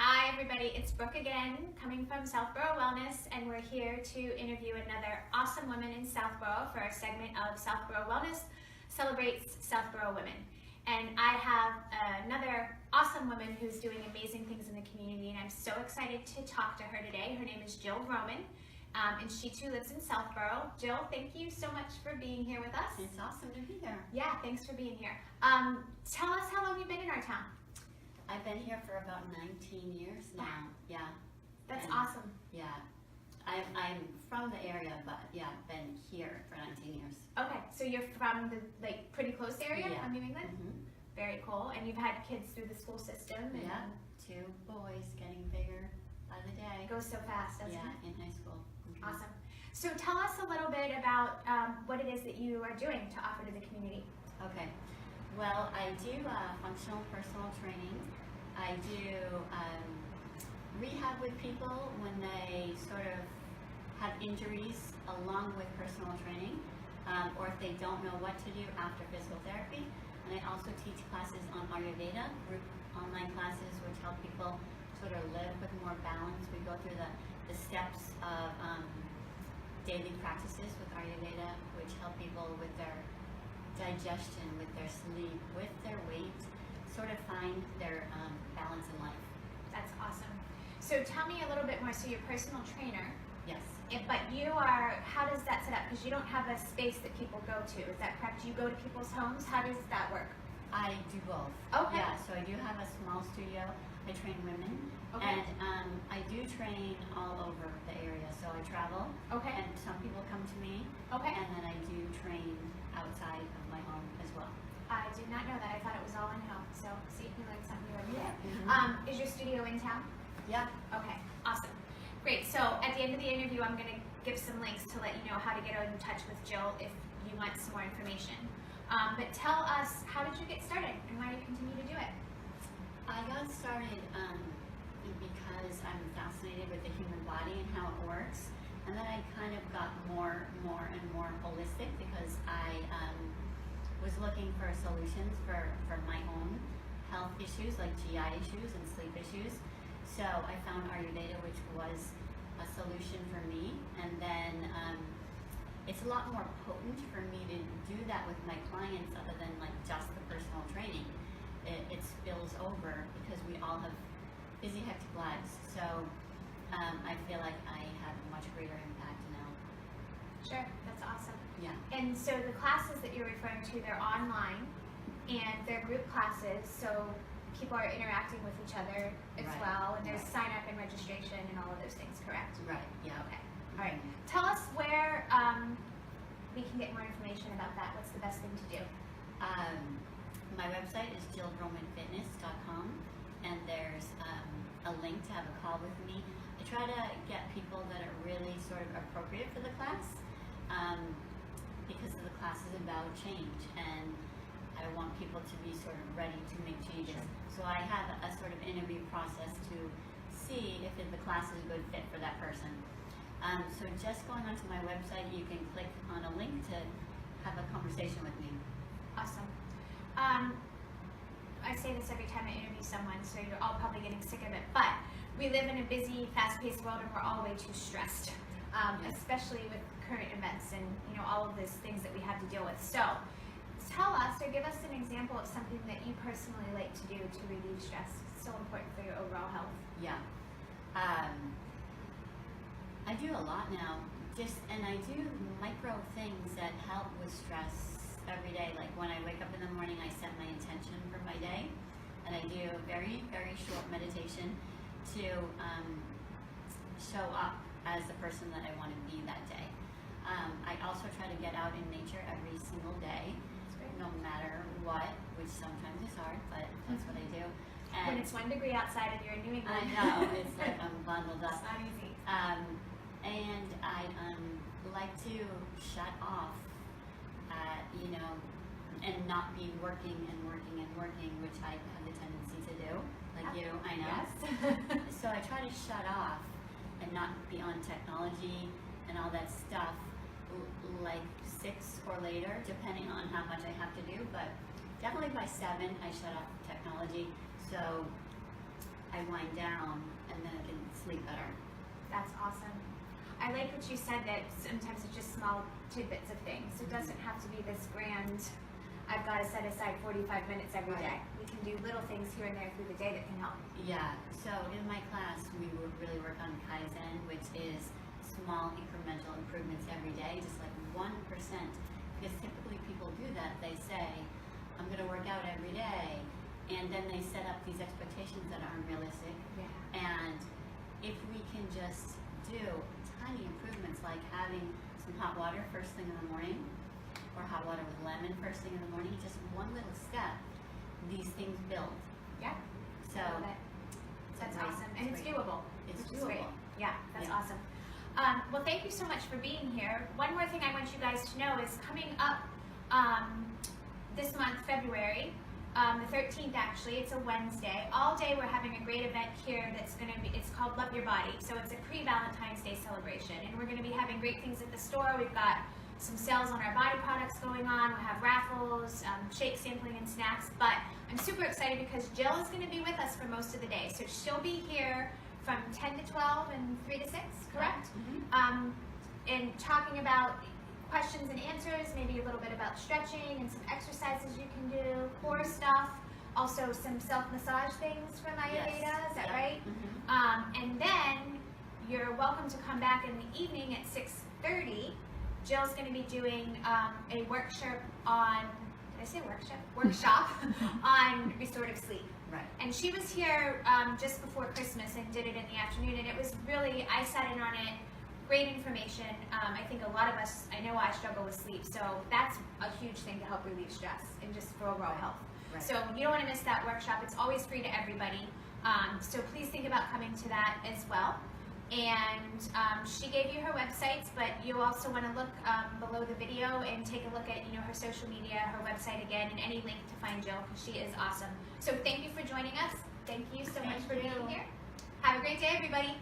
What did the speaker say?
Hi everybody, it's Brooke again, coming from Southborowellness, and we're here to interview another awesome woman in Southboro for our segment of Southborowellness Celebrates Southboro Women. And I have another awesome woman who's doing amazing things in the community, and I'm so excited to talk to her today. Her name is Jill Vroman, and she too lives in Southboro. Jill, thank you so much for being here with us. It's awesome to be here. Yeah, thanks for being here. Tell us how long you've been in our town. I've been here for about 19 years now. Yeah. That's awesome. Yeah. I'm from the area, but yeah, I've been here for 19 years. Okay, so you're from the pretty close area of New England? Mm-hmm. Very cool. And you've had kids through the school system? And yeah, 2 boys getting bigger by the day. It goes so fast, doesn't it? Yeah, in high school. Mm-hmm. Awesome. So tell us a little bit about what it is that you are doing to offer to the community. Okay. Well, I do functional personal training. I do rehab with people when they sort of have injuries along with personal training, or if they don't know what to do after physical therapy. And I also teach classes on Ayurveda, group online classes which help people sort of live with more balance. We go through the steps of daily practices with Ayurveda, which help people with their digestion, with their sleep, with their weight, sort of find their balance in life. That's awesome. So tell me a little bit more. So you're a personal trainer. Yes. But you are, how does that set up? Because you don't have a space that people go to. Is that correct? You go to people's homes? How does that work? I do both. Okay. Yeah, so I do have a small studio. I train women. Okay. And I do train all over the area. So I travel. Okay. And some people come to me. Okay. And then I do train outside of my home as well. I did not know that. I thought it was all in home. So see if you learned something new every day. Mm-hmm. Is your studio in town? Yeah. Okay, awesome. Great. So at the end of the interview, I'm going to give some links to let you know how to get in touch with Jill if you want some more information. But tell us, how did you get started and why do you continue to do it? I got started because I'm fascinated with the human body and how it works. And then I kind of got more and more holistic because I was looking for solutions for my own health issues like GI issues and sleep issues. So I found Ayurveda, which was a solution for me. And then it's a lot more potent for me to do that with my clients other than like just the personal training. It spills over because we all have busy, hectic lives. So I feel like I have a much greater impact now. Sure, that's awesome. Yeah. And so the classes that you're referring to, they're online and they're group classes, so people are interacting with each other as well, and there's sign up and registration and all of those things, correct? Right, yeah. Okay, all right. Tell us where we can get more information about that. What's the best thing to do? My website is jillromanfitness.com, and there's a link to have a call with me. I try to get people that are really sort of appropriate for the class, because the class is about change, and I want people to be sort of ready to make changes. Sure. So I have a sort of interview process to see if the class is a good fit for that person. So just going onto my website, you can click on a link to have a conversation with me. Awesome. I say this every time I interview someone, so you're all probably getting sick of it, but we live in a busy, fast-paced world, and we're all way too stressed, especially with current events and all of those things that we have to deal with. So tell us, or give us an example of something that you personally like to do to relieve stress. It's so important for your overall health. Yeah. I do a lot now, and I do micro things that help with stress every day. Like when I wake up in the morning, I set my intention for my day, and I do a very, very short meditation to show up as the person that I want to be that day. I also try to get out in nature every single day, no matter what, which sometimes is hard, but that's what I do. And when it's 1 degree outside and you're in New England. I know, it's like I'm bundled up. It's not easy. And I like to shut off, and not be working, which I have the tendency to do, like you, I know. Yes. So I try to shut off and not be on technology and all that stuff, like 6 or later, depending on how much I have to do, but definitely by 7 I shut off technology. So I wind down and then I can sleep better. That's awesome. I like what you said, that sometimes it's just small tidbits of things. It doesn't have to be this grand, I've got to set aside 45 minutes every day. We can do little things here and there through the day that can help. Yeah, so in my class we would really work on Kaizen, which is small incremental improvements every day, just like 1%. Because typically people do that. They say, I'm going to work out every day, and then they set up these expectations that aren't realistic. Yeah. And if we can just do tiny improvements like having some hot water first thing in the morning, or hot water with lemon first thing in the morning, just one little step, these things build. Yeah. So I love it. That's great- awesome, and it's great. doable. It's which is great. doable. Yeah, that's Yeah. awesome. Well, thank you so much for being here. One more thing I want you guys to know is coming up this month, February, the 13th actually, it's a Wednesday. All day we're having a great event here that's going to be, it's called Love Your Body. So it's a pre-Valentine's Day celebration. And we're going to be having great things at the store. We've got some sales on our body products going on. We'll have raffles, shake sampling and snacks. But I'm super excited because Jill is going to be with us for most of the day. So she'll be here from 10 to 12 and 3 to 6, correct? Mm-hmm. And talking about questions and answers, maybe a little bit about stretching and some exercises you can do, core stuff, also some self-massage things from Ayurveda, Yes. is that Yeah. right? Mm-hmm. And then you're welcome to come back in the evening at 6:30. Jill's going to be doing a workshop on, did I say workshop? Workshop on restorative sleep. Right. And she was here just before Christmas and did it in the afternoon, and it was really, I sat in on it, great information. I think a lot of us, I know I struggle with sleep, so that's a huge thing to help relieve stress and just for overall health. Right. So you don't want to miss that workshop. It's always free to everybody. So please think about coming to that as well. And she gave you her websites, but you also want to look below the video and take a look at her social media, her website again, and any link to find Jill, because she is awesome. So thank you for joining us. Thank you so much for being here. Have a great day, everybody.